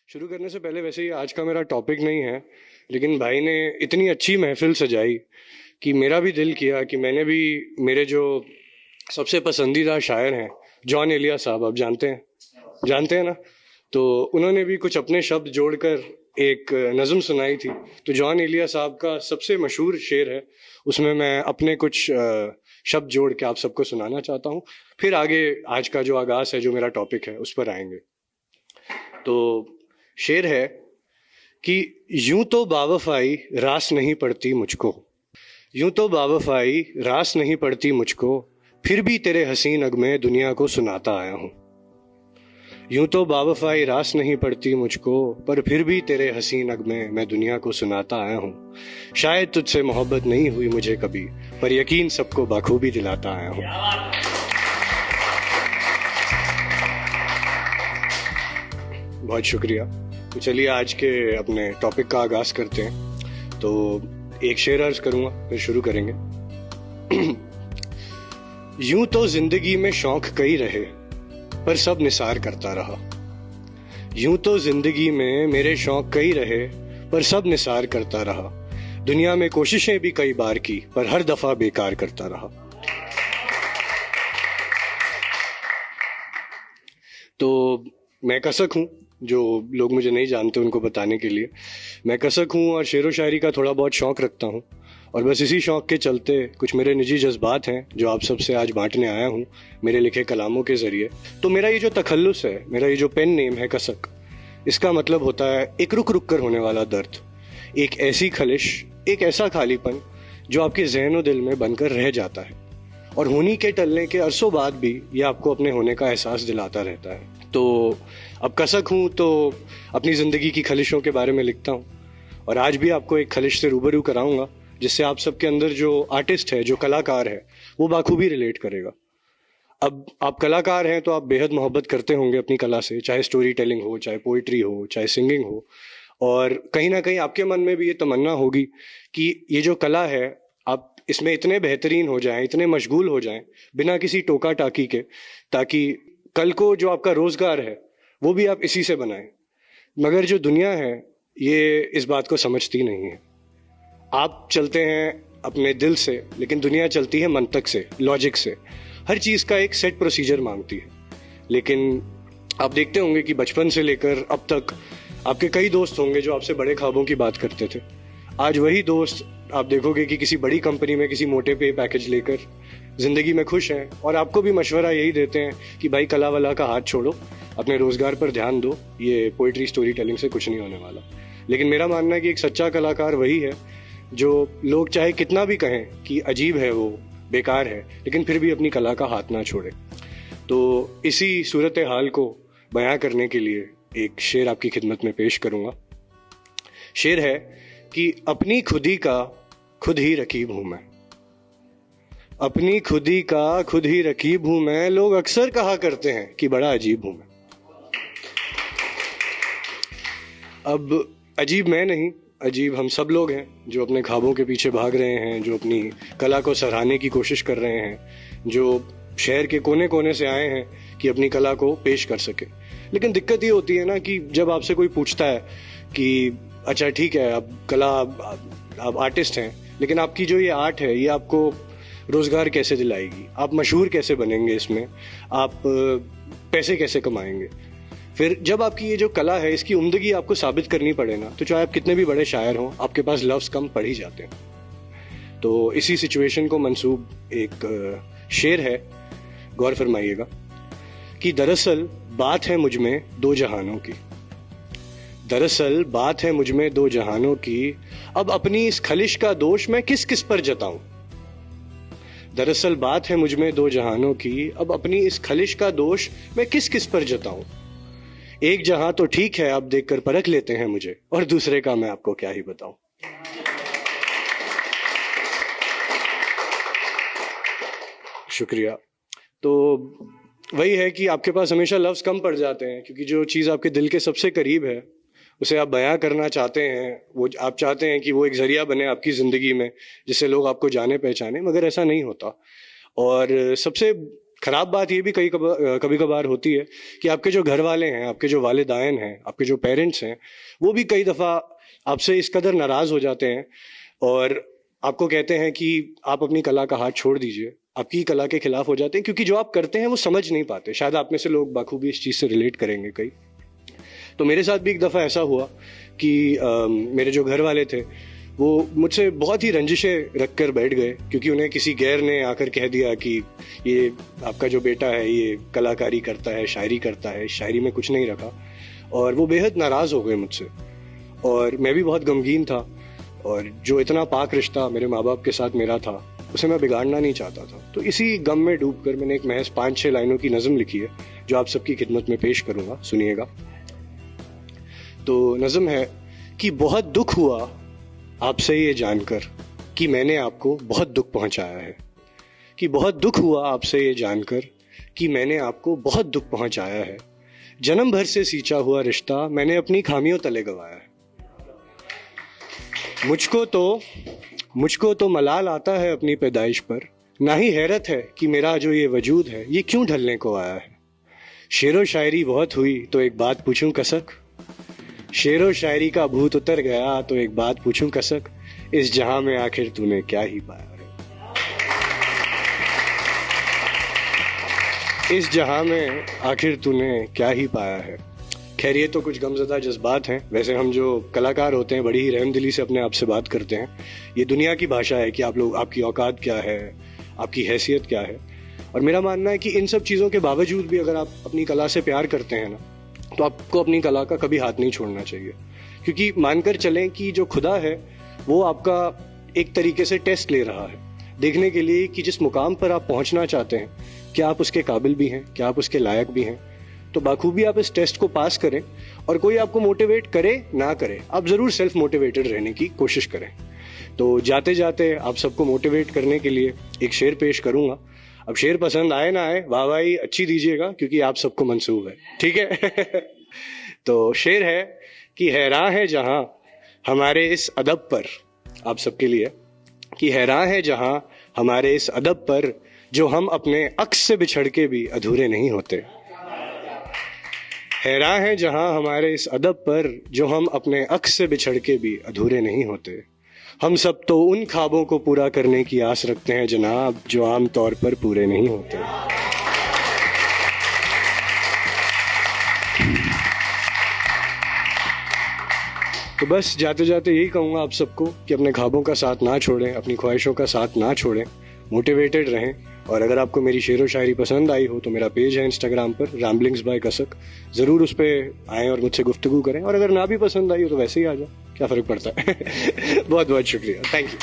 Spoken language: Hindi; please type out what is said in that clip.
शुरू करने से पहले वैसे ही आज का मेरा टॉपिक नहीं है, लेकिन भाई ने इतनी अच्छी महफिल सजाई कि मेरा भी दिल किया कि मैंने भी मेरे जो सबसे पसंदीदा शायर हैं जॉन एलिया साहब, आप जानते हैं ना। तो उन्होंने भी कुछ अपने शब्द जोड़कर एक नज़म सुनाई थी। तो जॉन एलिया साहब का सबसे मशहूर शेर है, उसमें मैं अपने कुछ शब्द जोड़ के आप सबको सुनाना चाहता हूँ। फिर आगे आज का जो आगाज़ है, जो मेरा टॉपिक है, उस पर आएंगे। तो शेर है कि यूं तो बावफाई रास नहीं पड़ती मुझको, यूं तो बावफाई रास नहीं पड़ती मुझको, फिर भी तेरे हसीन नगमे दुनिया को सुनाता आया हूँ। यूं तो बावफाई रास नहीं पड़ती मुझको, पर फिर भी तेरे हसीन नगमे मैं दुनिया को सुनाता आया हूँ। शायद तुझसे मोहब्बत नहीं हुई मुझे कभी, पर यकीन सबको बाखूबी दिलाता आया हूँ। बहुत शुक्रिया। तो चलिए आज के अपने टॉपिक का आगाज करते हैं। तो एक शेर अर्ज करूंगा, फिर शुरू करेंगे। यूं तो जिंदगी में शौक कई रहे, पर सब निसार करता रहा। यूं तो जिंदगी में मेरे शौक कई रहे, पर सब निसार करता रहा। दुनिया में कोशिशें भी कई बार की, पर हर दफा बेकार करता रहा। तो मैं कसक हूँ, जो लोग मुझे नहीं जानते उनको बताने के लिए, मैं कसक हूँ और शेर व शायरी का थोड़ा बहुत शौक़ रखता हूँ। और बस इसी शौक़ के चलते कुछ मेरे निजी जज्बात हैं जो आप सबसे आज बांटने आया हूँ मेरे लिखे कलामों के ज़रिए। तो मेरा ये जो तखल्लुस है, मेरा ये जो पेन नेम है कसक, इसका मतलब होता है एक रुक रुक कर होने वाला दर्द, एक ऐसी खलिश, एक ऐसा खालीपन जो आपके जहन व दिल में बनकर रह जाता है और होनी के टलने के अरसों बाद भी ये आपको अपने होने का एहसास दिलाता रहता है। तो अब कसक हूँ तो अपनी ज़िंदगी की खलिशों के बारे में लिखता हूँ, और आज भी आपको एक खलिश से रूबरू कराऊंगा जिससे आप सबके अंदर जो आर्टिस्ट है, जो कलाकार है, वो बाखूबी रिलेट करेगा। अब आप कलाकार हैं तो आप बेहद मोहब्बत करते होंगे अपनी कला से, चाहे स्टोरी टेलिंग हो, चाहे पोइट्री हो, चाहे सिंगिंग हो। और कहीं ना कहीं आपके मन में भी ये तमन्ना होगी कि ये जो कला है, आप इसमें इतने बेहतरीन हो जाएं, इतने मशगूल हो जाएं बिना किसी टोका टाकी के, ताकि कल को जो आपका रोजगार है वो भी आप इसी से बनाएं। मगर जो दुनिया है ये इस बात को समझती नहीं है। आप चलते हैं अपने दिल से, लेकिन दुनिया चलती है मंतक से, लॉजिक से। हर चीज़ का एक सेट प्रोसीजर मांगती है। लेकिन आप देखते होंगे कि बचपन से लेकर अब तक आपके कई दोस्त होंगे जो आपसे बड़े ख्वाबों की बात करते थे। आज वही दोस्त आप देखोगे कि किसी बड़ी कंपनी में किसी मोटे पे पैकेज लेकर ज़िंदगी में खुश हैं, और आपको भी मशवरा यही देते हैं कि भाई कला वाला का हाथ छोड़ो, अपने रोज़गार पर ध्यान दो, ये पोइट्री स्टोरी टेलिंग से कुछ नहीं होने वाला। लेकिन मेरा मानना है कि एक सच्चा कलाकार वही है जो लोग चाहे कितना भी कहें कि अजीब है, वो बेकार है, लेकिन फिर भी अपनी कला का हाथ ना छोड़े। तो इसी सूरत हाल को बयां करने के लिए एक शेर आपकी खिदमत में पेश करूंगा। शेर है कि अपनी खुदी का खुद ही रकीब हूं मैं, अपनी खुदी का खुद ही रकीब हूं मैं, लोग अक्सर कहा करते हैं कि बड़ा अजीब हूं मैं। अब अजीब मैं नहीं, अजीब हम सब लोग हैं जो अपने ख्वाबों के पीछे भाग रहे हैं, जो अपनी कला को सराहने की कोशिश कर रहे हैं, जो शहर के कोने कोने से आए हैं कि अपनी कला को पेश कर सके। लेकिन दिक्कत ये होती है ना कि जब आपसे कोई पूछता है कि अच्छा ठीक है, अब कला, आप आर्टिस्ट हैं, लेकिन आपकी जो ये आर्ट है ये आपको रोज़गार कैसे दिलाएगी, आप मशहूर कैसे बनेंगे, इसमें आप पैसे कैसे कमाएंगे। फिर जब आपकी ये जो कला है इसकी उम्दगी आपको साबित करनी पड़े ना, तो चाहे आप कितने भी बड़े शायर हों, आपके पास लफ्ज़ कम पड़ ही जाते हैं। तो इसी सिचुएशन को मंसूब एक शेर है, गौर फरमाइएगा कि दरअसल बात है मुझ में दो जहानों की, दरअसल बात है मुझ में दो जहानों की, अब अपनी इस खलिश का दोष मैं किस किस पर जताऊं। दरअसल बात है मुझ में दो जहानों की, अब अपनी इस खलिश का दोष मैं किस किस पर जताऊं। एक जहां तो ठीक है, आप देखकर परख लेते हैं मुझे, और दूसरे का मैं आपको क्या ही बताऊं। शुक्रिया। तो वही है कि आपके पास हमेशा लफ्ज़ कम पड़ जाते हैं, क्योंकि जो चीज़ आपके दिल के सबसे करीब है उसे आप बयां करना चाहते हैं, वो आप चाहते हैं कि वो एक ज़रिया बने आपकी ज़िंदगी में जिससे लोग आपको जाने पहचाने, मगर ऐसा नहीं होता। और सबसे खराब बात ये भी कभी कभार होती है कि आपके जो घर वाले हैं, आपके जो वालिदैन हैं, आपके जो पेरेंट्स हैं, वो भी कई दफ़ा आपसे इस कदर नाराज़ हो जाते हैं और आपको कहते हैं कि आप अपनी कला का हाथ छोड़ दीजिए, आपकी कला के खिलाफ हो जाते हैं, क्योंकि जो आप करते हैं वो समझ नहीं पाते। शायद आप में से लोग बाखूबी इस चीज़ से रिलेट करेंगे कई। तो मेरे साथ भी एक दफ़ा ऐसा हुआ कि मेरे जो घर वाले थे वो मुझसे बहुत ही रंजिशें रख कर बैठ गए, क्योंकि उन्हें किसी गैर ने आकर कह दिया कि ये आपका जो बेटा है ये कलाकारी करता है, शायरी करता है, शायरी में कुछ नहीं रखा। और वो बेहद नाराज़ हो गए मुझसे और मैं भी बहुत गमगीन था। और जो इतना पाक रिश्ता मेरे माँ बाप के साथ मेरा था उसे मैं बिगाड़ना नहीं चाहता था। तो इसी गम में डूबकर मैंने एक महज 5-6 लाइनों की नज़म लिखी है जो आप सबकी खिदमत में पेश करूँगा, सुनिएगा। तो नज़म है कि बहुत दुख हुआ आपसे ये जानकर कि मैंने आपको बहुत दुख पहुंचाया है, कि बहुत दुख हुआ आपसे ये जानकर कि मैंने आपको बहुत दुख पहुंचाया है। जन्म भर से सींचा हुआ रिश्ता मैंने अपनी खामियों तले गवाया है। मुझको तो मलाल आता है अपनी पैदाइश पर, ना ही हैरत है कि मेरा जो ये वजूद है ये क्यों ढलने को आया है। शेरो शायरी बहुत हुई तो एक बात पूछूं कसक, शेरो शायरी का भूत उतर गया तो एक बात पूछूं कसक, इस जहां में आखिर तूने क्या ही पाया है। इस जहां में आखिर तूने क्या ही पाया है। खैर ये तो कुछ गमज़दा जज्बात हैं। वैसे हम जो कलाकार होते हैं बड़ी ही रहमदिली से अपने आप से बात करते हैं। ये दुनिया की भाषा है कि आप लोग, आपकी औकात क्या है, आपकी हैसियत क्या है। और मेरा मानना है कि इन सब चीज़ों के बावजूद भी अगर आप अपनी कला से प्यार करते हैं ना, तो आपको अपनी कला का कभी हाथ नहीं छोड़ना चाहिए। क्योंकि मानकर चलें कि जो खुदा है वो आपका एक तरीके से टेस्ट ले रहा है, देखने के लिए कि जिस मुकाम पर आप पहुंचना चाहते हैं क्या आप उसके काबिल भी हैं, क्या आप उसके लायक भी हैं। तो बाखूबी आप इस टेस्ट को पास करें, और कोई आपको मोटिवेट करे ना करे, आप ज़रूर सेल्फ मोटिवेटेड रहने की कोशिश करें। तो जाते जाते आप सबको मोटिवेट करने के लिए एक शेर पेश करूंगा। अब शेर पसंद आए ना आए, वाहवाही अच्छी दीजिएगा क्योंकि आप सबको मंसूब है, ठीक है। तो शेर है कि हैरान है जहां हमारे इस अदब पर, आप सबके लिए, कि हैरान है जहां हमारे इस अदब पर जो हम अपने अक्स से बिछड़ के भी अधूरे नहीं होते। हैरान है जहां हमारे इस अदब पर जो हम अपने अक्स से बिछड़ के भी अधूरे नहीं होते। हम सब तो उन ख्वाबों को पूरा करने की आस रखते हैं जनाब जो आम तौर पर पूरे नहीं होते। तो बस जाते जाते यही कहूँगा आप सबको कि अपने ख्वाबों का साथ ना छोड़ें, अपनी ख्वाहिशों का साथ ना छोड़ें, मोटिवेटेड रहें। और अगर आपको मेरी शेर व शायरी पसंद आई हो तो मेरा पेज है इंस्टाग्राम पर रैम्बलिंग्स बाय कसक, ज़रूर उस पर आएँ और मुझसे गुफ्तगू करें। और अगर ना भी पसंद आई हो तो वैसे ही आ जाओ, क्या फ़र्क पड़ता है। बहुत बहुत शुक्रिया, थैंक यू।